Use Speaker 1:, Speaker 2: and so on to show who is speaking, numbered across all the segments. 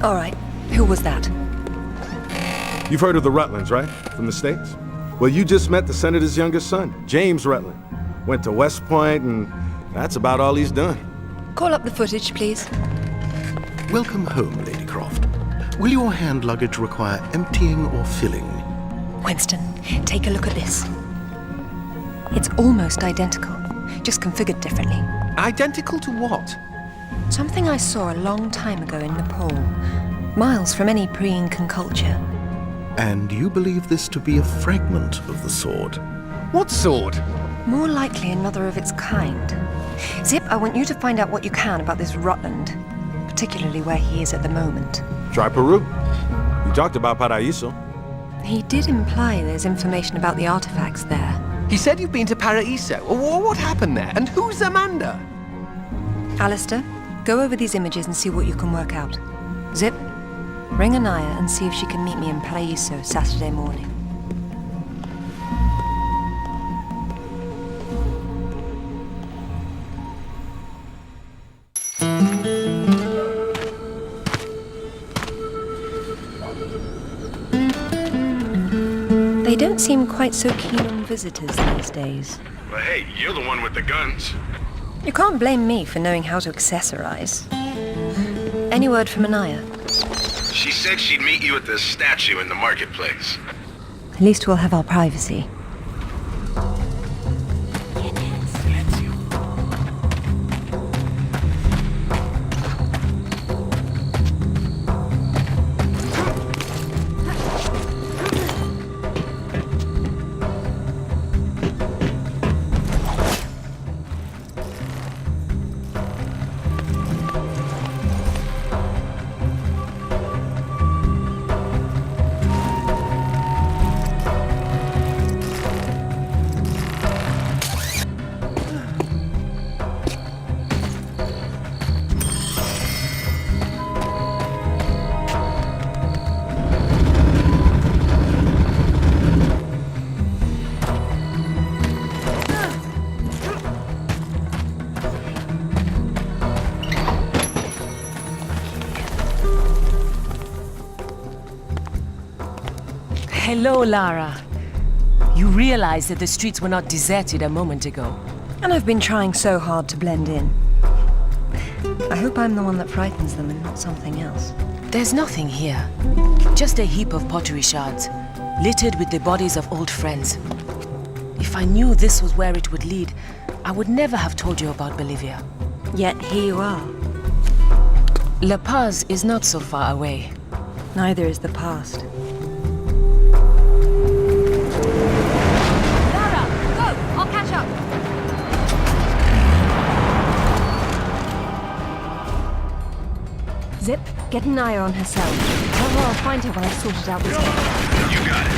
Speaker 1: All right. Who was that?
Speaker 2: You've heard of the Rutlands, right? From the States? Well, you just met the senator's youngest son, James Rutland. Went to West Point, and that's about all he's done.
Speaker 1: Call up the footage, please.
Speaker 3: Welcome home, Lady Croft. Will your hand luggage require emptying or filling?
Speaker 1: Winston, take a look at this. It's almost identical, just configured differently.
Speaker 4: Identical to what?
Speaker 1: Something I saw a long time ago in Nepal, miles from any pre-Incan culture.
Speaker 3: And you believe this to be a fragment of the sword?
Speaker 4: What sword?
Speaker 1: More likely another of its kind. Zip, I want you to find out what you can about this Rutland, particularly where he is at the moment.
Speaker 2: Try Peru. You talked about Paraíso.
Speaker 1: He did imply there's information about the artifacts there.
Speaker 4: He said you've been to Paraíso. What happened there? And who's Amanda?
Speaker 1: Alistair, go over these images and see what you can work out. Zip, ring Anaya and see if she can meet me in Paraíso Saturday morning. They don't seem quite so keen on visitors these days.
Speaker 2: But hey, you're the one with the guns.
Speaker 1: You can't blame me for knowing how to accessorize. Any word from Anaya?
Speaker 2: She said she'd meet you at the statue in the marketplace.
Speaker 1: At least we'll have our privacy.
Speaker 5: Hello, Lara. You realize that the streets were not deserted a moment ago.
Speaker 1: And I've been trying so hard to blend in. I hope I'm the one that frightens them and not something else.
Speaker 5: There's nothing here. Just a heap of pottery shards, littered with the bodies of old friends. If I knew this was where it would lead, I would never have told you about Bolivia.
Speaker 1: Yet here you are.
Speaker 5: La Paz is not so far away.
Speaker 1: Neither is the past. Lara, go! I'll catch up. Zip, get an eye on herself. Tell her I'll find her when I've sorted out this one.
Speaker 2: You got it.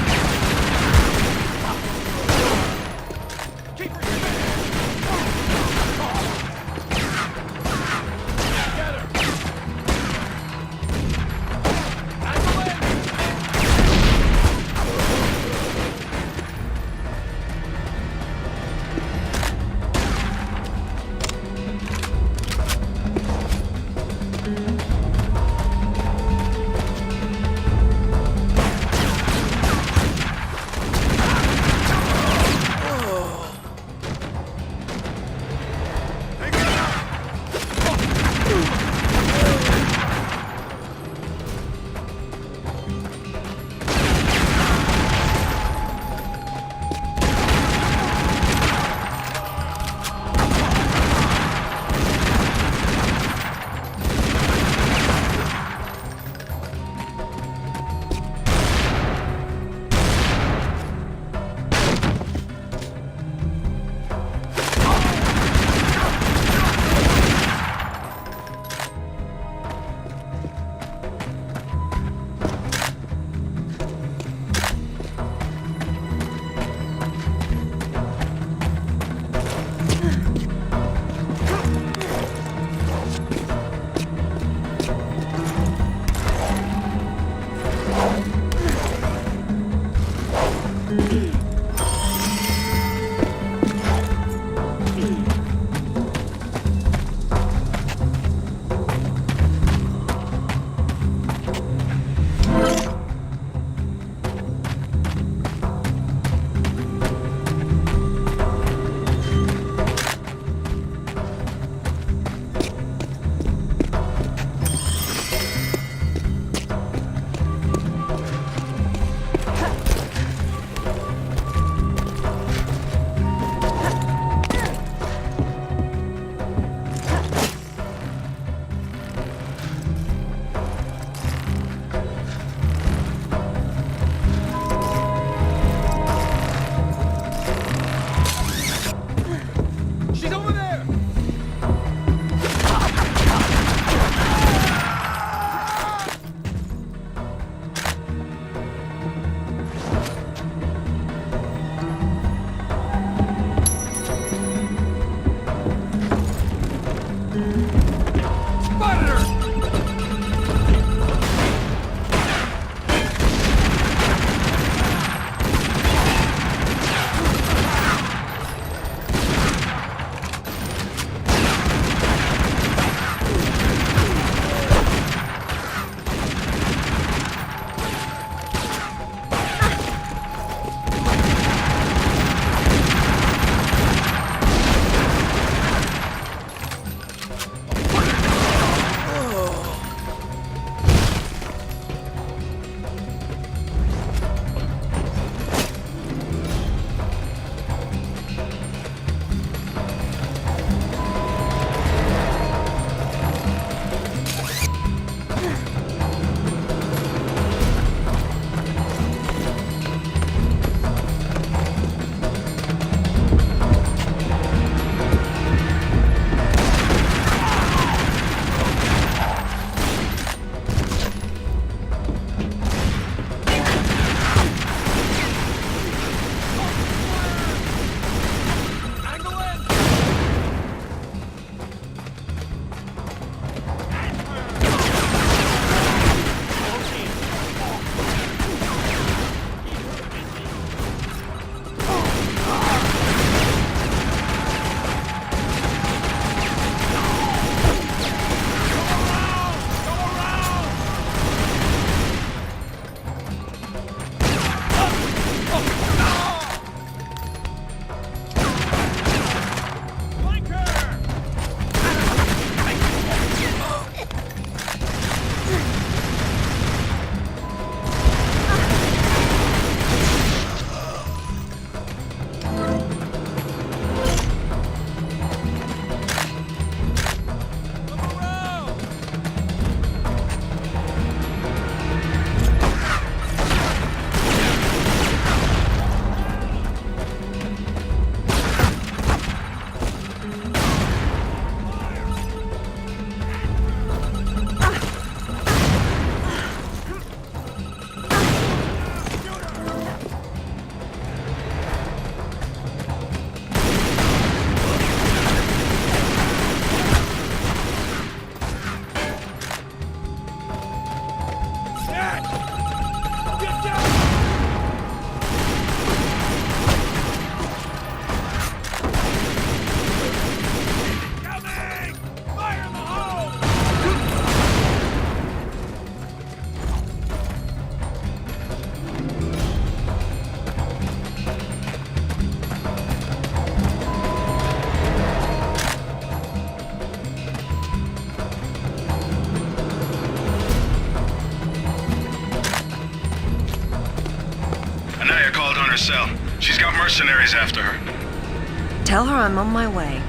Speaker 2: cell. She's got mercenaries after her.
Speaker 1: Tell her I'm on my way.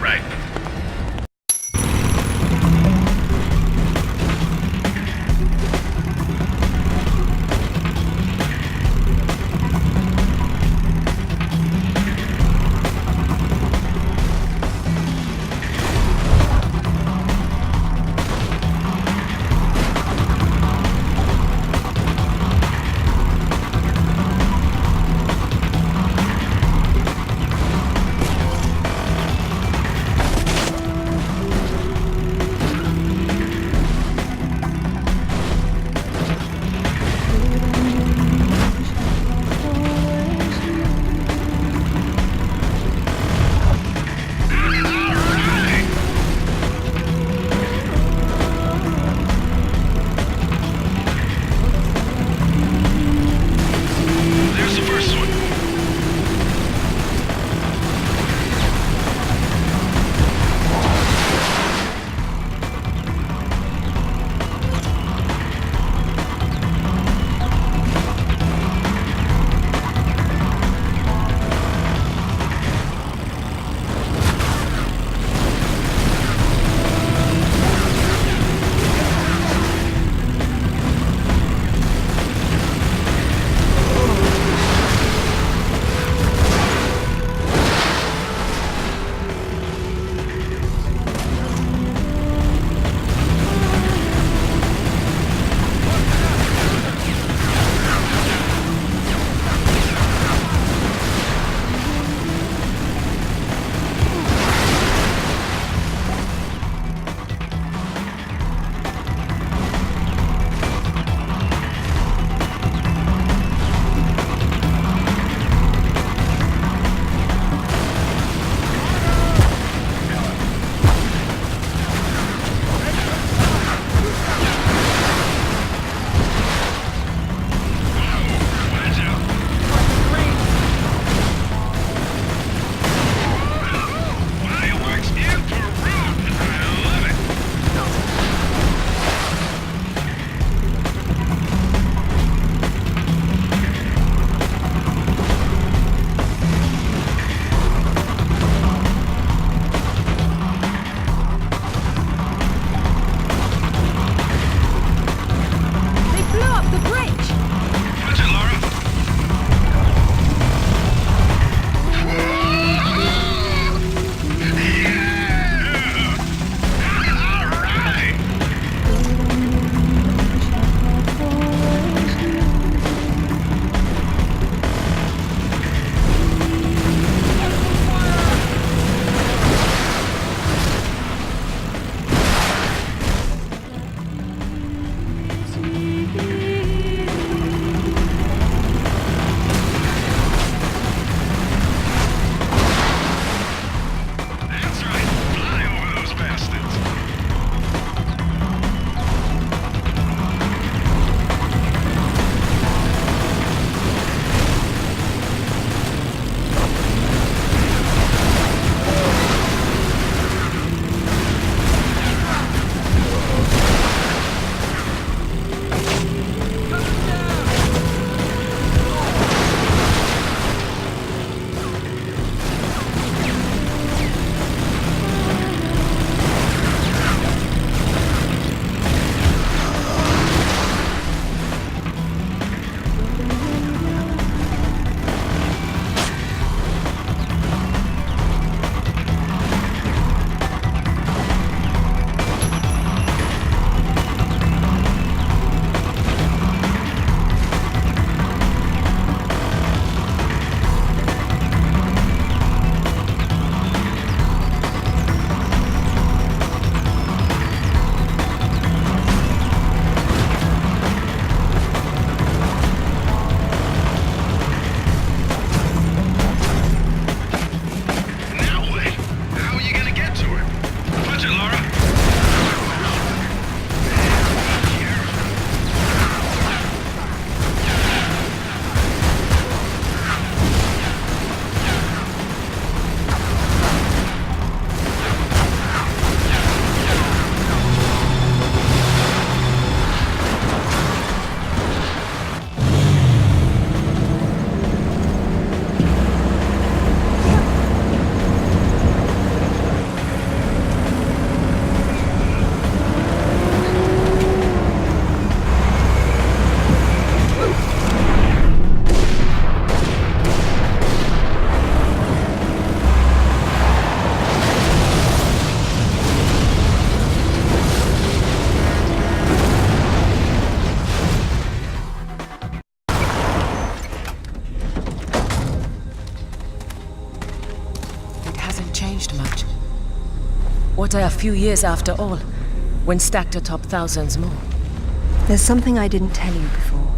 Speaker 2: Right.
Speaker 5: What are a few years after all, when stacked atop thousands more?
Speaker 1: There's something I didn't tell you before.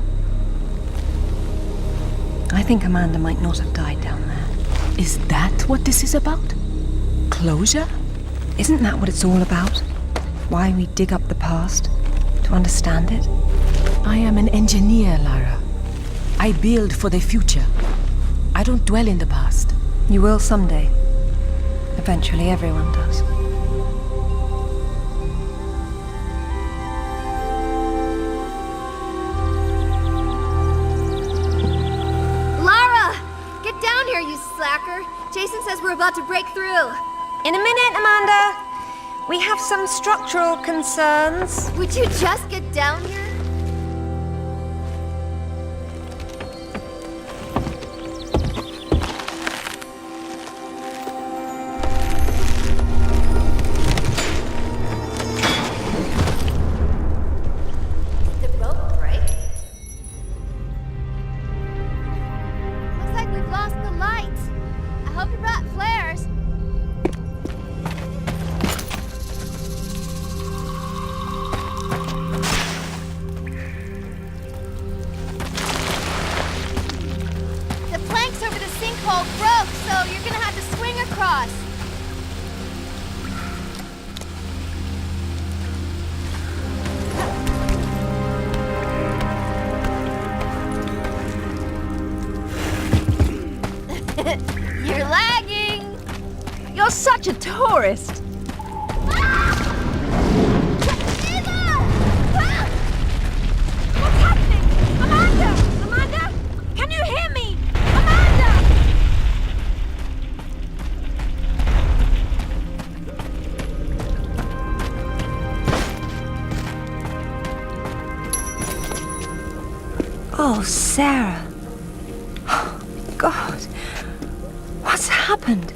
Speaker 1: I think Amanda might not have died down there.
Speaker 5: Is that what this is about? Closure?
Speaker 1: Isn't that what it's all about? Why we dig up the past? To understand it?
Speaker 5: I am an engineer, Lara. I build for the future. I don't dwell in the past.
Speaker 1: You will someday. Eventually, everyone does.
Speaker 6: Lara! Get down here, you slacker! Jason says we're about to break through.
Speaker 1: In a minute, Amanda. We have some structural concerns.
Speaker 6: Would you just get down here? Did the rope break? Looks like we've lost the light. I hope you brought flares. The planks over the sinkhole broke, so you're gonna have to swing across. You're lagging.
Speaker 1: You're such a tourist.
Speaker 6: What's happening? Amanda! Amanda? Can you hear me? Amanda!
Speaker 1: Oh, Sarah. Oh, God. What's happened?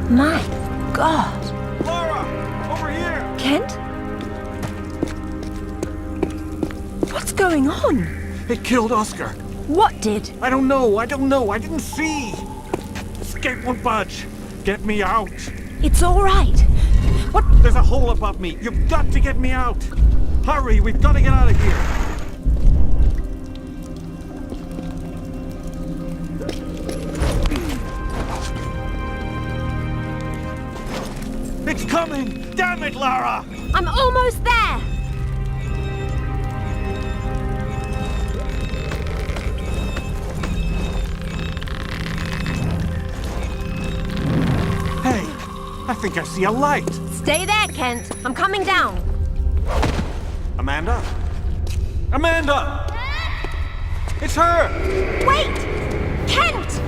Speaker 1: My God.
Speaker 2: Lara! Over here!
Speaker 1: Kent? What's going on?
Speaker 2: It killed Oscar.
Speaker 1: What did?
Speaker 7: I don't know. I didn't see. Escape won't budge. Get me out.
Speaker 1: It's all right. What?
Speaker 7: There's a hole above me. You've got to get me out. Hurry, we've got to get out of here. It's coming! Damn it, Lara!
Speaker 6: I'm almost there!
Speaker 7: Hey, I think I see a light.
Speaker 6: Stay there, Kent. I'm coming down.
Speaker 7: Amanda? Amanda! It's her!
Speaker 6: Wait! Kent! Kent!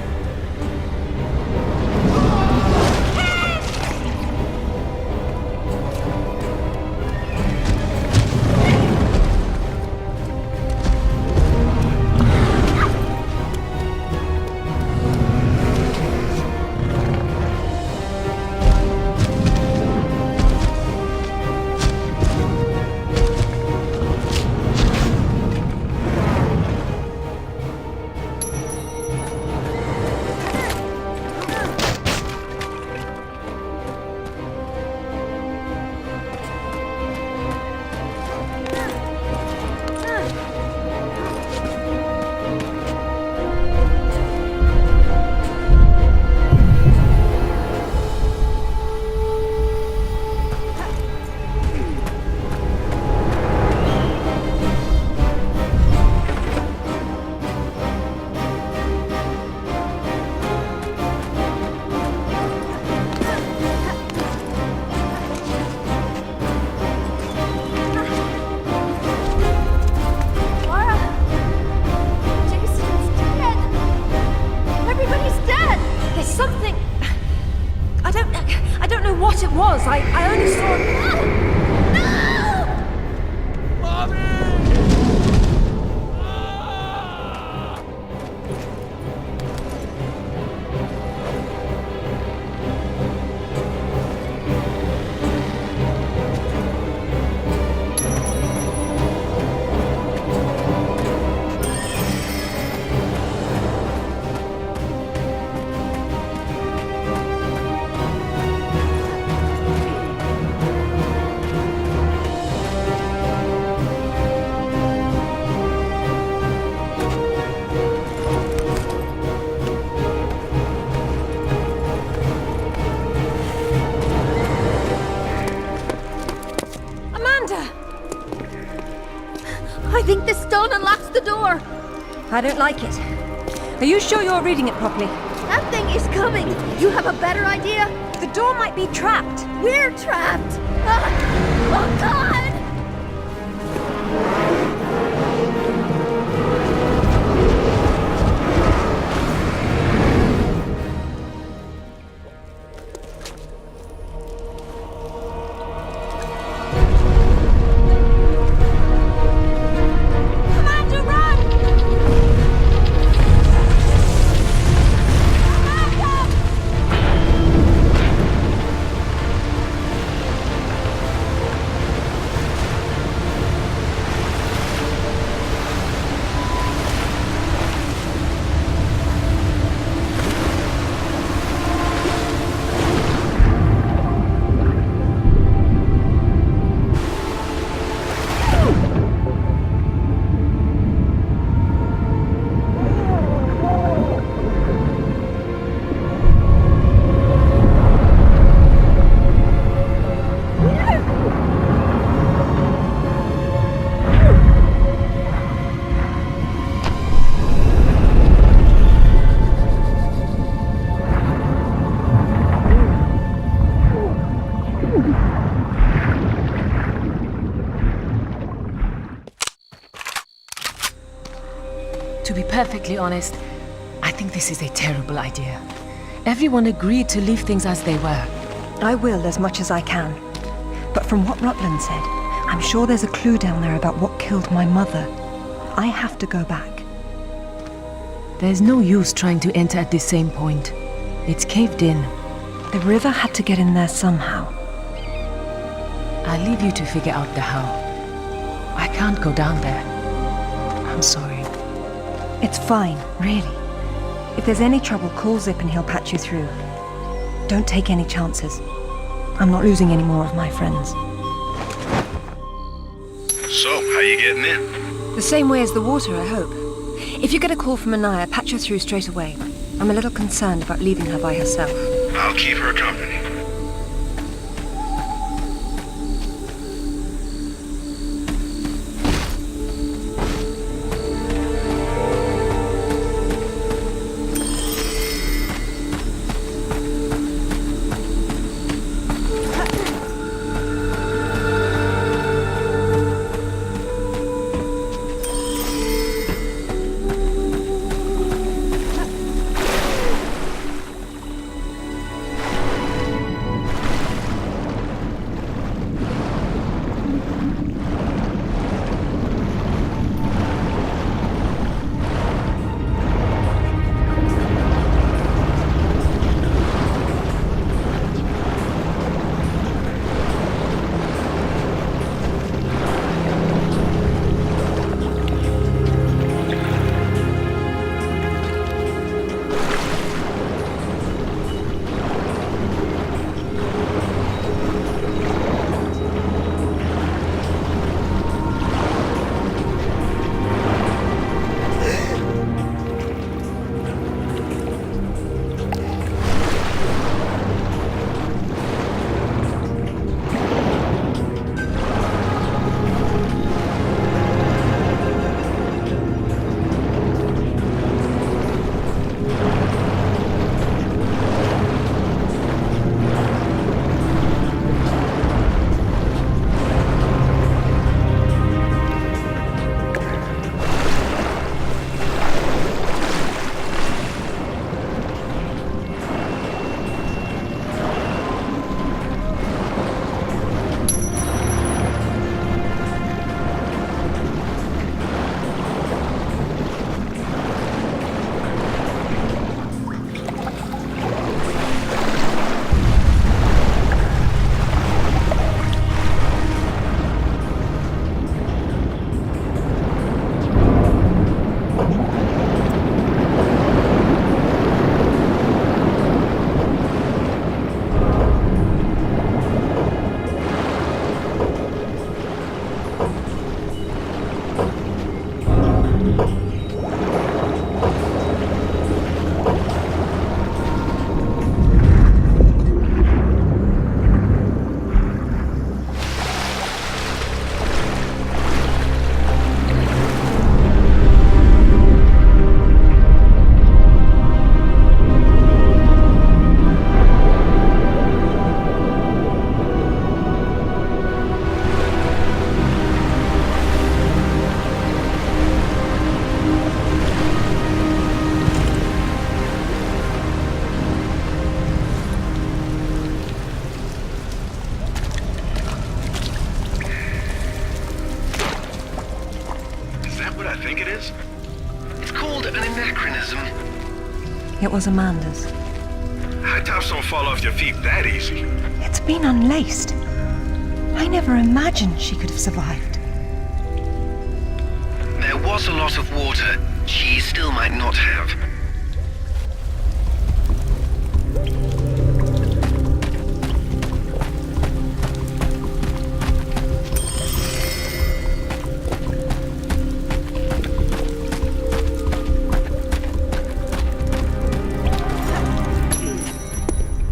Speaker 6: I think this stone unlocks the door.
Speaker 1: I don't like it. Are you sure you're reading it properly?
Speaker 6: That thing is coming. You have a better idea?
Speaker 1: The door might be trapped.
Speaker 6: We're trapped. Ah! Oh, God!
Speaker 1: Commander, run!
Speaker 5: To be perfectly honest, I think this is a terrible idea. Everyone agreed to leave things as they were.
Speaker 1: I will as much as I can. But from what Rutland said, I'm sure there's a clue down there about what killed my mother. I have to go back.
Speaker 5: There's no use trying to enter at the same point. It's caved in.
Speaker 1: The river had to get in there somehow.
Speaker 5: I'll leave you to figure out the how. I can't go down there. I'm sorry.
Speaker 1: It's fine, really. If there's any trouble, call Zip and he'll patch you through. Don't take any chances. I'm not losing any more of my friends.
Speaker 3: So, how you getting in?
Speaker 1: The same way as the water, I hope. If you get a call from Anaya, patch her through straight away. I'm a little concerned about leaving her by herself.
Speaker 3: I'll keep her company. is?
Speaker 4: It's called an anachronism.
Speaker 1: It was Amanda's.
Speaker 2: High tops don't fall off your feet that easy.
Speaker 1: It's been unlaced. I never imagined she could have survived.
Speaker 4: There was a lot of water. She still might not have.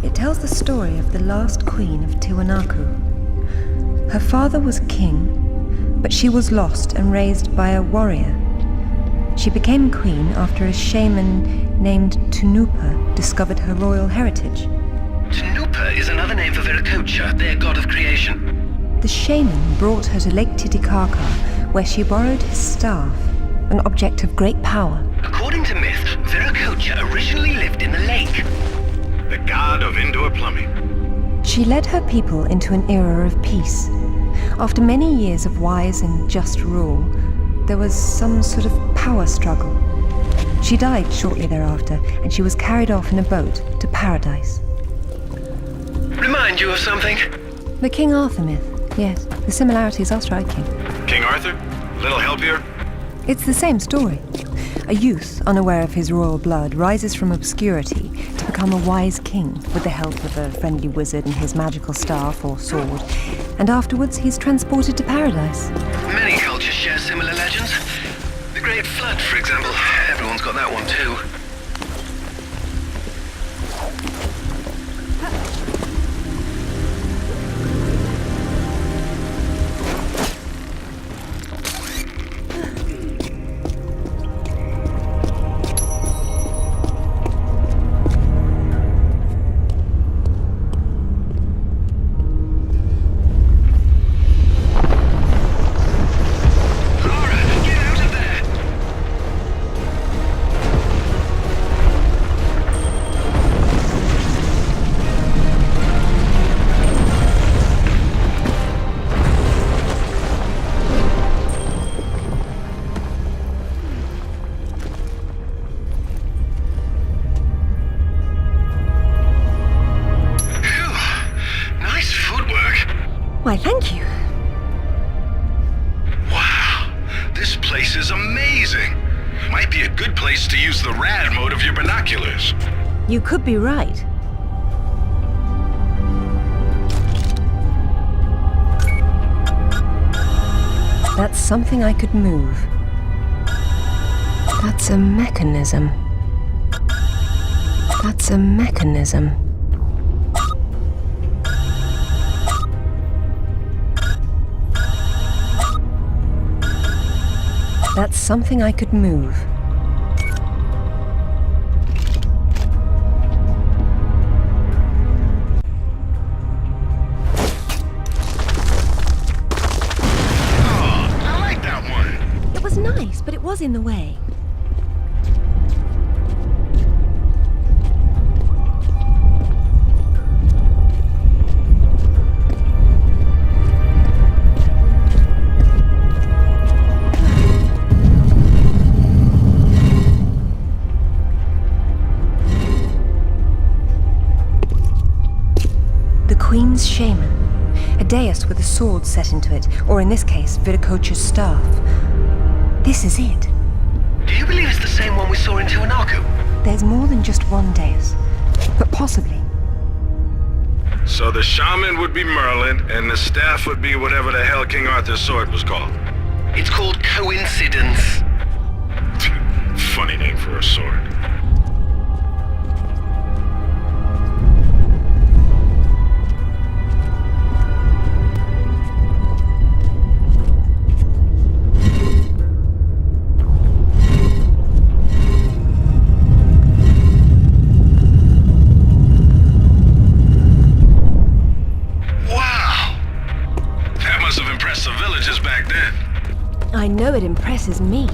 Speaker 1: It tells the story of the last queen of Tiwanaku. Her father was king, but she was lost and raised by a warrior. She became queen after a shaman named Tunupa discovered her royal heritage.
Speaker 4: Tunupa is another name for Viracocha, their god of creation.
Speaker 1: The shaman brought her to Lake Titicaca, where she borrowed his staff, an object of great power.
Speaker 4: According to myth, Viracocha originally lived in the lake.
Speaker 2: The god of indoor plumbing.
Speaker 1: She led her people into an era of peace. After many years of wise and just rule, there was some sort of power struggle. She died shortly thereafter, and she was carried off in a boat to paradise.
Speaker 4: Remind you of something?
Speaker 1: The King Arthur myth, yes. The similarities are striking.
Speaker 2: King Arthur? Little help here?
Speaker 1: It's the same story. A youth, unaware of his royal blood, rises from obscurity to become a wise king with the help of a friendly wizard and his magical staff or sword, and afterwards he's transported to paradise.
Speaker 4: Many cultures share similar legends. The Great Flood, for example. Everyone's got that one too.
Speaker 1: Why, thank you.
Speaker 2: Wow, this place is amazing. Might be a good place to use the rad mode of your binoculars.
Speaker 1: You could be right. That's something I could move. That's a mechanism. That's a mechanism. That's something I could move.
Speaker 2: I like that one.
Speaker 1: It was nice, but it was in the way. Queen's shaman. A dais with a sword set into it, or in this case, Viracocha's staff. This is it.
Speaker 4: Do you believe it's the same one we saw in Tiwanaku?
Speaker 1: There's more than just one dais, but possibly.
Speaker 2: So the shaman would be Merlin, and the staff would be whatever the hell King Arthur's sword was called.
Speaker 4: It's called coincidence.
Speaker 2: Funny name for a sword.
Speaker 1: I know it impresses me.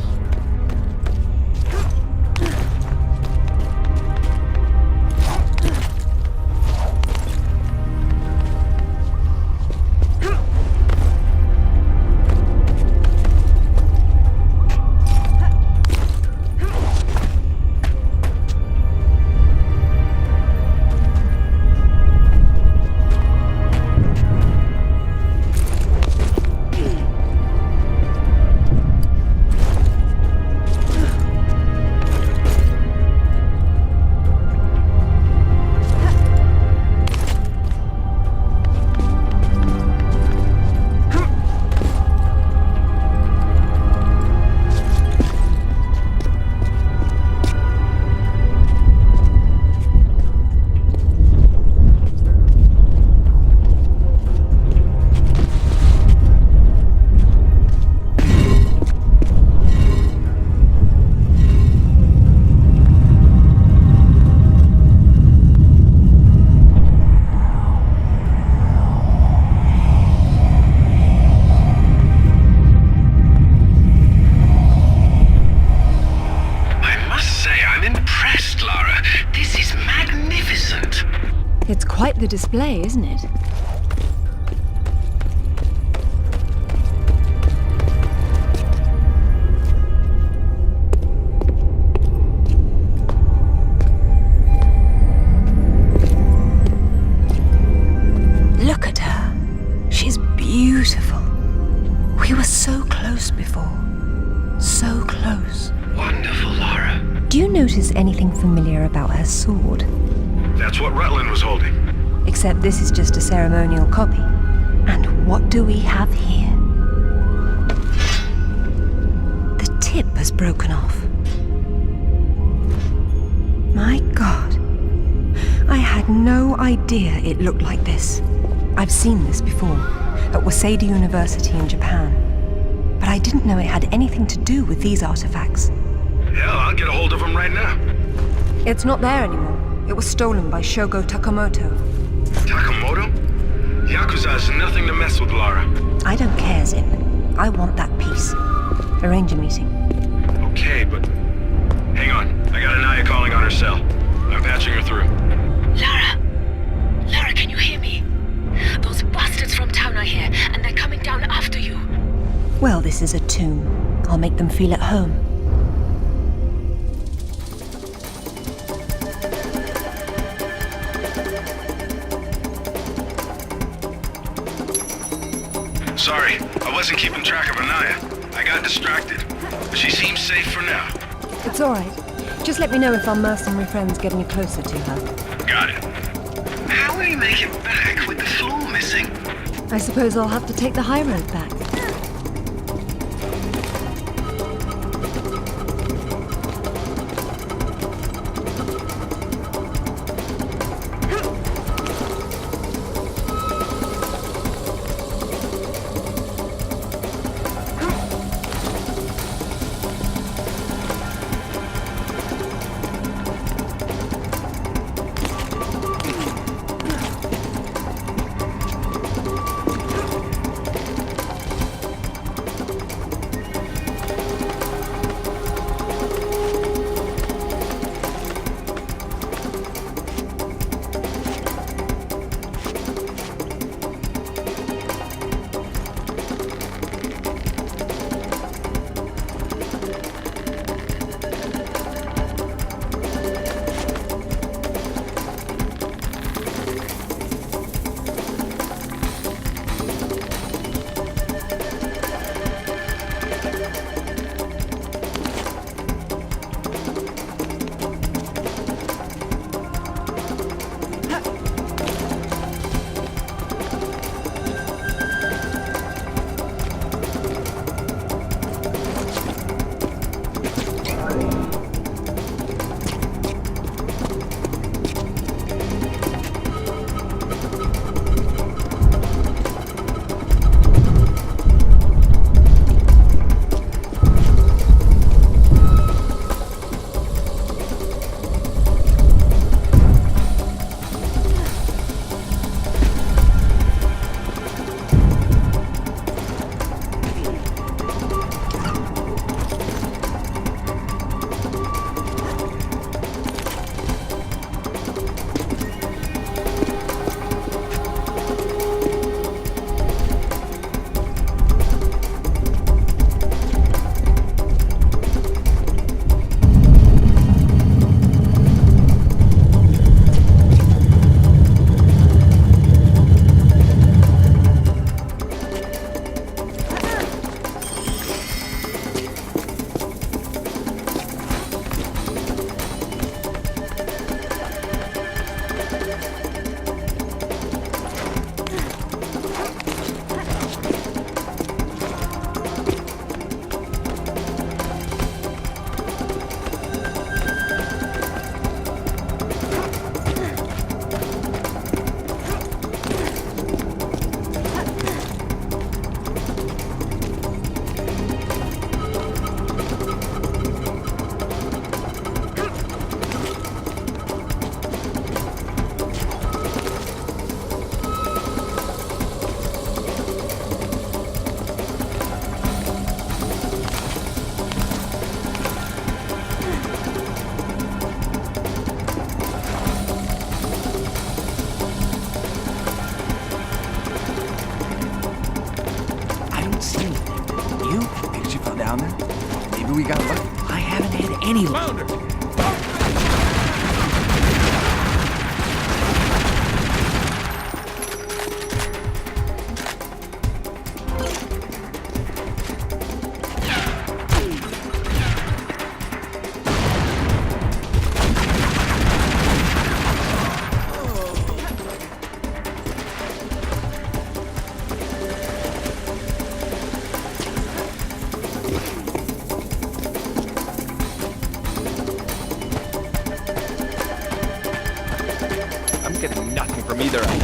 Speaker 1: the display, isn't it? Look at her. She's beautiful. We were so close before. So close.
Speaker 4: Wonderful, Lara.
Speaker 1: Do you notice anything familiar about her sword?
Speaker 2: That's what Rutland was holding.
Speaker 1: Except this is just a ceremonial copy. And what do we have here? The tip has broken off. My God. I had no idea it looked like this. I've seen this before, at Waseda University in Japan. But I didn't know it had anything to do with these artifacts.
Speaker 2: Hell, I'll get a hold of him right now.
Speaker 1: It's not there anymore. It was stolen by Shogo Takamoto.
Speaker 2: Takamoto? Yakuza has nothing to mess with, Lara.
Speaker 1: I don't care, Zip. I want that piece. Arrange a meeting.
Speaker 2: Okay, but... Hang on. I got Anaya calling on her cell. I'm patching her through.
Speaker 5: Lara! Lara, can you hear me? Those bastards from town are here, and they're coming down after you.
Speaker 1: Well, this is a tomb. I'll make them feel at home.
Speaker 2: Sorry, I wasn't keeping track of Anaya. I got distracted. She seems safe for now.
Speaker 1: It's all right. Just let me know if our mercenary friends get any closer to her.
Speaker 2: Got it.
Speaker 4: How will you make it back with the floor missing?
Speaker 1: I suppose I'll have to take the high road back.
Speaker 8: don't see anything. You? Maybe she fell down there? Maybe we got lucky. I haven't had any luck.
Speaker 9: Getting nothing from either of them.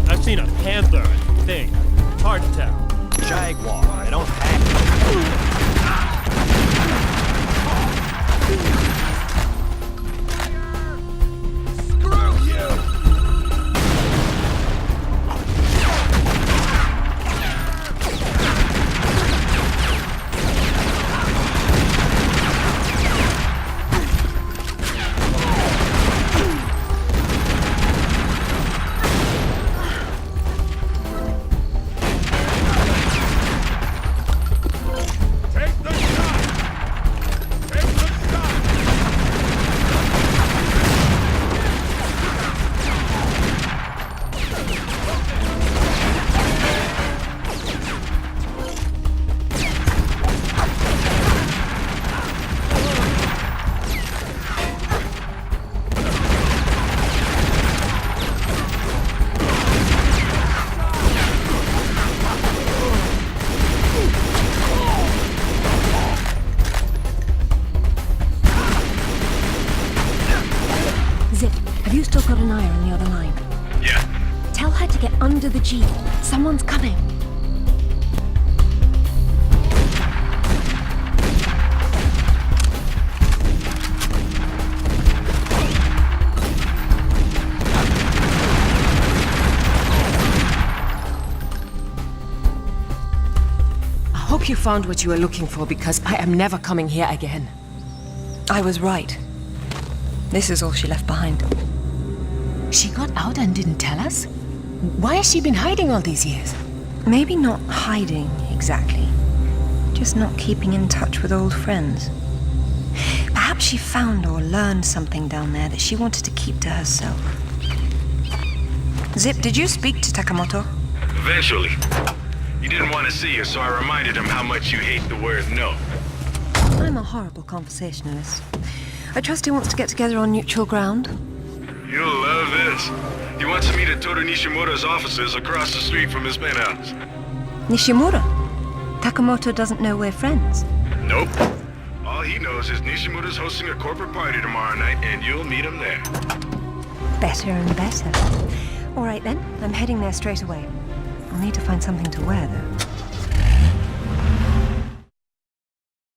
Speaker 10: I've seen a panther, I think. It's hard to tell.
Speaker 9: Jaguar, I don't have.
Speaker 1: Have you still got an eye on the other line?
Speaker 4: Yeah.
Speaker 1: Tell her to get under the Jeep. Someone's coming.
Speaker 5: I hope you found what you were looking for, because I am never coming here again.
Speaker 1: I was right. This is all she left behind.
Speaker 5: She got out and didn't tell us? Why has she been hiding all these years?
Speaker 1: Maybe not hiding, exactly. Just not keeping in touch with old friends. Perhaps she found or learned something down there that she wanted to keep to herself. Zip, did you speak to Takamoto?
Speaker 2: Eventually. He didn't want to see her, so I reminded him how much you hate the word no.
Speaker 1: I'm a horrible conversationalist. I trust he wants to get together on neutral ground.
Speaker 2: You'll love this. He wants to meet at Toru Nishimura's offices across the street from his penthouse.
Speaker 1: Nishimura? Takamoto doesn't know we're friends.
Speaker 2: Nope. All he knows is Nishimura's hosting a corporate party tomorrow night, and you'll meet him there.
Speaker 1: Better and better. All right then, I'm heading there straight away. I'll need to find something to wear, though.